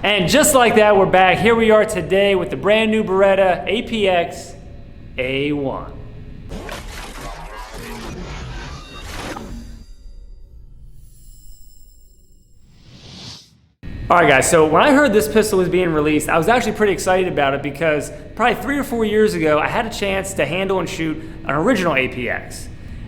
And just like that, we're back. Here we are today with the brand new Beretta APX A1. All right, guys, so when I heard this pistol was being released, I was actually pretty excited about it because probably 3 or 4 years ago, I had a chance to handle and shoot an original APX.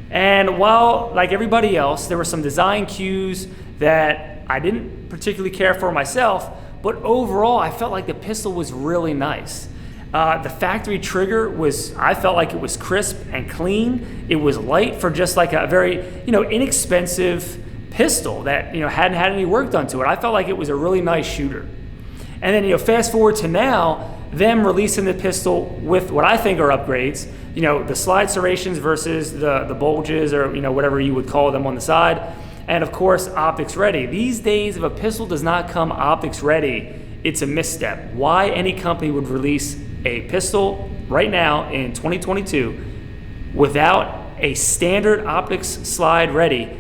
And while, like everybody else, there were some design cues that I didn't particularly care for myself, but overall, I felt like the pistol was really nice. The factory trigger I felt like it was crisp and clean. It was light for just like a very, inexpensive pistol that, hadn't had any work done to it. I felt like it was a really nice shooter. And then, fast forward to now, them releasing the pistol with what I think are upgrades, the slide serrations versus the bulges or, whatever you would call them on the side. And of course, optics ready. These days, if a pistol does not come optics ready, it's a misstep. Why any company would release a pistol right now in 2022 without a standard optics slide ready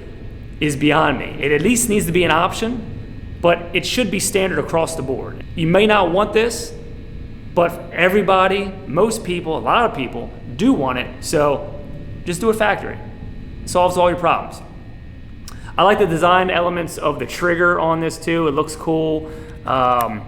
is beyond me. It at least needs to be an option, but it should be standard across the board. You may not want this, but everybody, most people, a lot of people do want it, so just do it factory. It solves all your problems. I like the design elements of the trigger on this too. It looks cool. I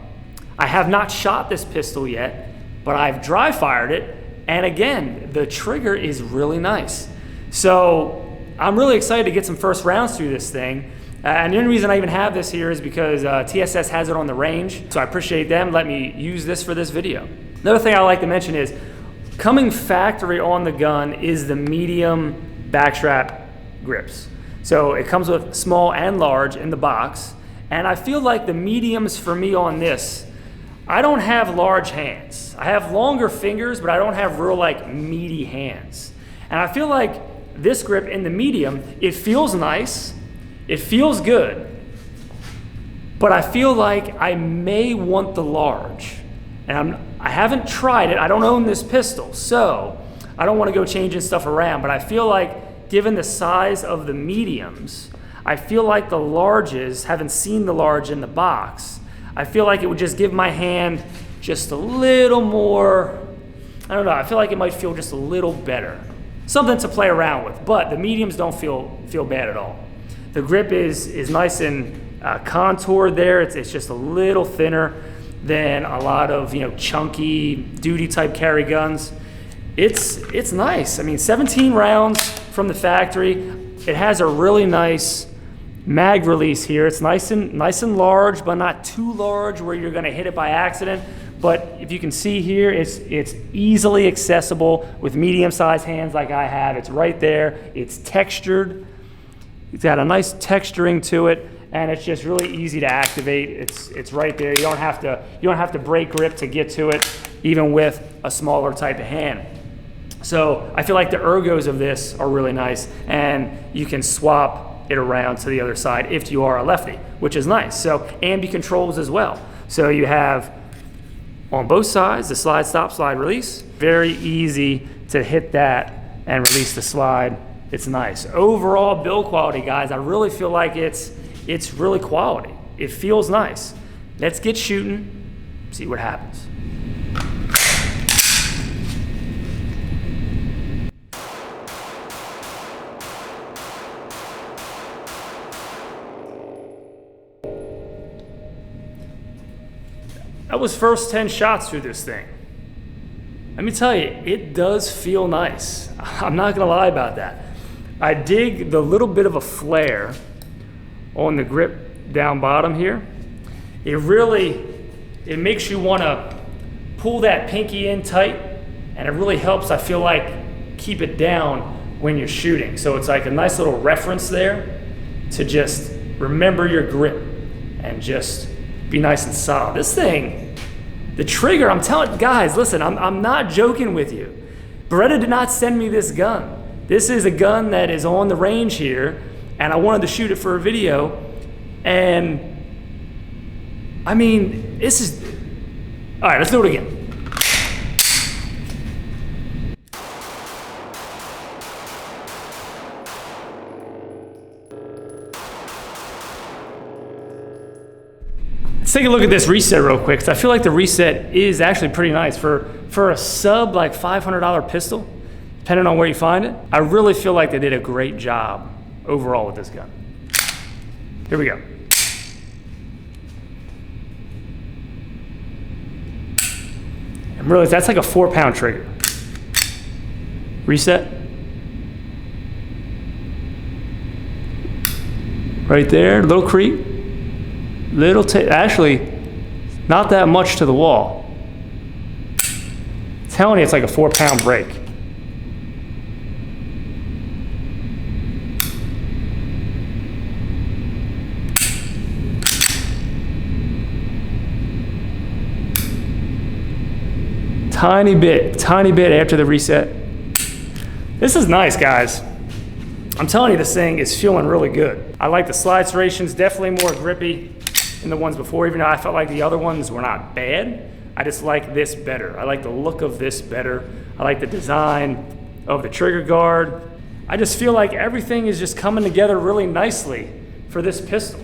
have not shot this pistol yet, but I've dry fired it. And again, the trigger is really nice. So I'm really excited to get some first rounds through this thing. And the only reason I even have this here is because TSS has it on the range. So I appreciate them letting me use this for this video. Another thing I like to mention is coming factory on the gun is the medium backstrap grips. So it comes with small and large in the box. And I feel like the mediums for me on this, I don't have large hands. I have longer fingers, but I don't have real meaty hands. And I feel like this grip in the medium, it feels nice, it feels good, but I feel like I may want the large. And I haven't tried it, I don't own this pistol, so I don't want to go changing stuff around, but I feel like given the size of the mediums, I feel like the larges, haven't seen the large in the box, I feel like it would just give my hand just a little more, I don't know, I feel like it might feel just a little better. Something to play around with, but the mediums don't feel bad at all. The grip is nice and contoured there. It's just a little thinner than a lot of chunky duty type carry guns. It's nice. I mean, 17 rounds from the factory. It has a really nice mag release here. It's nice and large, but not too large where you're gonna hit it by accident. But if you can see here, it's easily accessible with medium-sized hands like I have. It's right there. It's textured. It's got a nice texturing to it, and it's just really easy to activate. It's right there. You don't have to break grip to get to it, even with a smaller type of hand. So I feel like the ergos of this are really nice, and you can swap it around to the other side if you are a lefty, which is nice. So ambi controls as well. So you have on both sides the slide, stop, slide, release. Very easy to hit that and release the slide. It's nice. Overall build quality, guys, I really feel like it's really quality. It feels nice. Let's get shooting, see what happens. That was first 10 shots through this thing. Let me tell you, it does feel nice. I'm not gonna lie about that. I dig the little bit of a flare on the grip down bottom here. It makes you wanna pull that pinky in tight, and it really helps, I feel like, keep it down when you're shooting. So it's like a nice little reference there to just remember your grip and just be nice and solid. This thing, the trigger, I'm telling guys, listen, I'm not joking with you. Beretta did not send me this gun. This is a gun that is on the range here, and I wanted to shoot it for a video. And I mean, this is, all right, let's do it again. Let's take a look at this reset real quick, because I feel like the reset is actually pretty nice for a sub like $500 pistol, depending on where you find it. I really feel like they did a great job overall with this gun. Here we go. And really, that's like a 4-pound trigger. Reset. Right there, little creep. Actually, not that much to the wall. I'm telling you, it's like a 4-pound break. Tiny bit after the reset. This is nice, guys. I'm telling you, this thing is feeling really good. I like the slide serrations, definitely more grippy than the ones before, even though I felt like the other ones were not bad. I just like this better. I like the look of this better. I like the design of the trigger guard. I just feel like everything is just coming together really nicely for this pistol.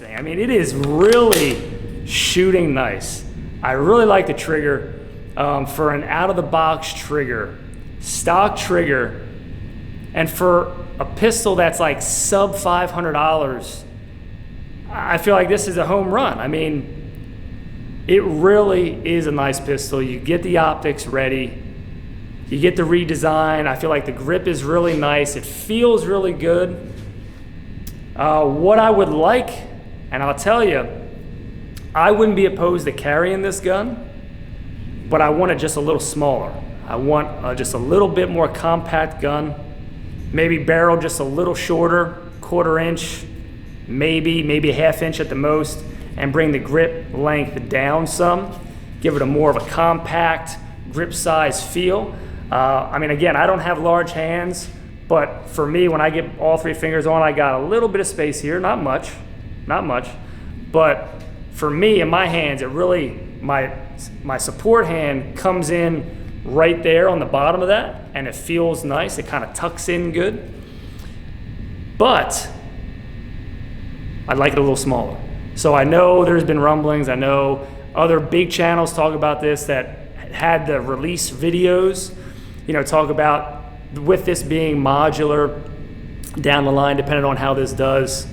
I mean, it is really shooting nice. I really like the trigger. For an out-of-the-box trigger, stock trigger, and for a pistol that's like sub $500, I feel like this is a home run. I mean, it really is a nice pistol. You get the optics ready, you get the redesign. I feel like the grip is really nice. It feels really good. What I would like, and I'll tell you, I wouldn't be opposed to carrying this gun, but I want it just a little smaller. I want just a little bit more compact gun, maybe barrel just a little shorter, 1/4 inch, maybe a 1/2 inch at the most, and bring the grip length down some, give it a more of a compact grip size feel. I mean, again, I don't have large hands, but for me, when I get all 3 fingers on, I got a little bit of space here, not much, but for me in my hands, it really, my support hand comes in right there on the bottom of that, and it feels nice. It kind of tucks in good, but I'd like it a little smaller. So I know there's been rumblings. I know other big channels talk about this that had the release videos, you know, talk about with this being modular down the line, depending on how this does,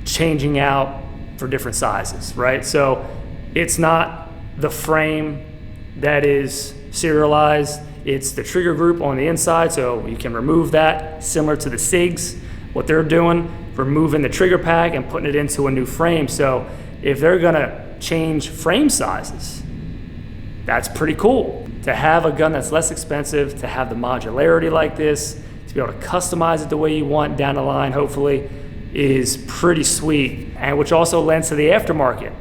changing out for different sizes, right? So it's not the frame that is serialized, it's the trigger group on the inside, so you can remove that, similar to the SIGs, what they're doing, removing the trigger pack and putting it into a new frame. So if they're gonna change frame sizes, that's pretty cool. To have a gun that's less expensive, to have the modularity like this, to be able to customize it the way you want down the line, hopefully, is pretty sweet, and which also lends to the aftermarket.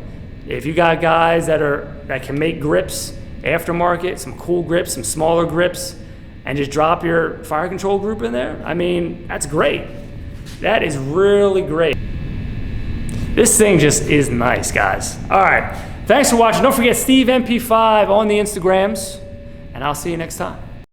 If you got guys that can make grips aftermarket, some cool grips, some smaller grips, and just drop your fire control group in there, I mean, that's great. That is really great. This thing just is nice, guys. All right, thanks for watching. Don't forget Steve MP5 on the Instagrams, and I'll see you next time.